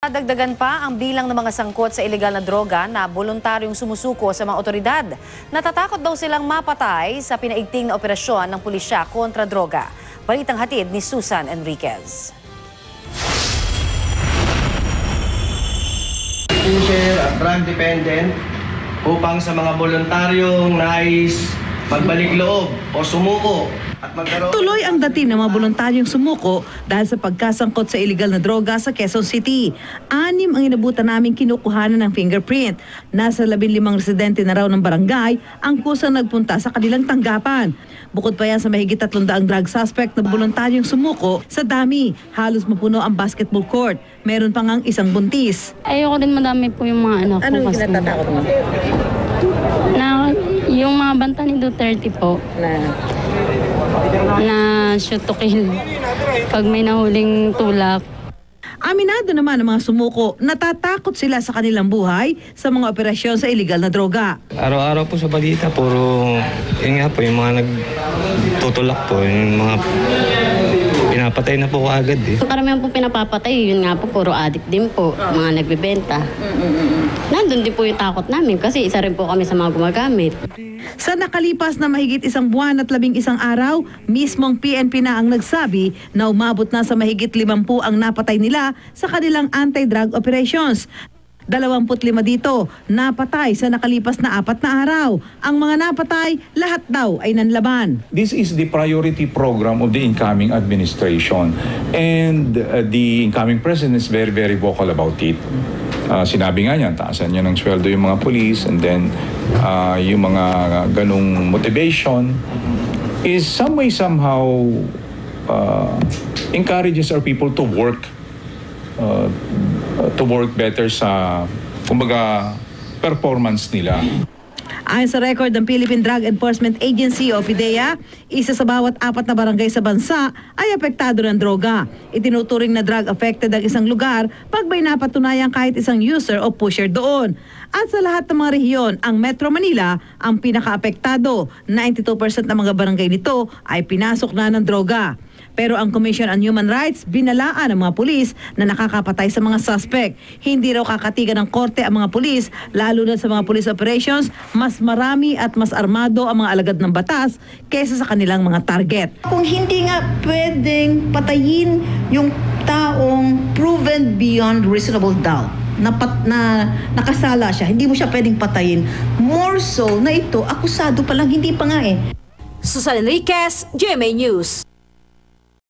Dagdagan pa ang bilang ng mga sangkot sa ilegal na droga na voluntaryong sumusuko sa mga otoridad. Natatakot daw silang mapatay sa pinaigting na operasyon ng pulisya kontra droga. Balitang hatid ni Susan Enriquez. Share at drug dependent upang sa mga voluntaryong nais magbalik loob o sumuko. Tuloy ang dating ng mga voluntaryong sumuko dahil sa pagkasangkot sa iligal na droga sa Quezon City. 6 ang inabutan namin kinukuhanan ng fingerprint. Nasa 15 residente na raw ng barangay ang kusang nagpunta sa kanilang tanggapan. Bukod pa yan sa mahigit 300 drug suspect na voluntaryong sumuko, sa dami, halos mapuno ang basketball court. Meron pa ngang isang buntis. Ayoko din madami po yung mga anak ko. Ano yung kinatatakot mo? Na yung mga banta ni Duterte po. Na shoot to kill pag may nahuling tulak. Aminado naman ang mga sumuko, natatakot sila sa kanilang buhay sa mga operasyon sa iligal na droga. Araw-araw po sa balita, puro yun nga po, yung mga nagtutulak po, yung mga pinapatay na po agad eh. Karamihan po pinapapatay, yun nga po, puro addict din po, mga nagbebenta. Nandun din po yung takot namin kasi isa rin po kami sa mga gumagamit. Sa nakalipas na mahigit 1 buwan at 11 araw, mismong PNP na ang nagsabi na umabot na sa mahigit 50 ang napatay nila sa kanilang anti-drug operations. 25 dito napatay sa nakalipas na 4 na araw. Ang mga napatay, lahat daw ay nanlaban. This is the priority program of the incoming administration, and the incoming president is very, very vocal about it. Sinabi nga niya, taasan niya ng sweldo yung mga police, and then yung mga ganong motivation is some way somehow encourages our people to work better sa, kumbaga, performance nila. Ayon sa record ng Philippine Drug Enforcement Agency o PDEA, isa sa bawat 4 na barangay sa bansa ay apektado ng droga. Itinuturing na drug affected ang isang lugar pag may napatunayan kahit isang user o pusher doon. At sa lahat ng mga rehiyon, ang Metro Manila ang pinaka-apektado. 92% ng mga barangay nito ay pinasok na ng droga. Pero ang Commission on Human Rights, binalaan ng mga pulis na nakakapatay sa mga suspect. Hindi raw kakatigan ng korte ang mga pulis, lalo na sa mga police operations, mas marami at mas armado ang mga alagad ng batas kaysa sa kanilang mga target. Kung hindi nga pwedeng patayin yung taong proven beyond reasonable doubt, na nakasala siya, hindi mo siya pwedeng patayin. More so na ito, akusado pa lang, hindi pa nga eh. Susan Enriquez, GMA News.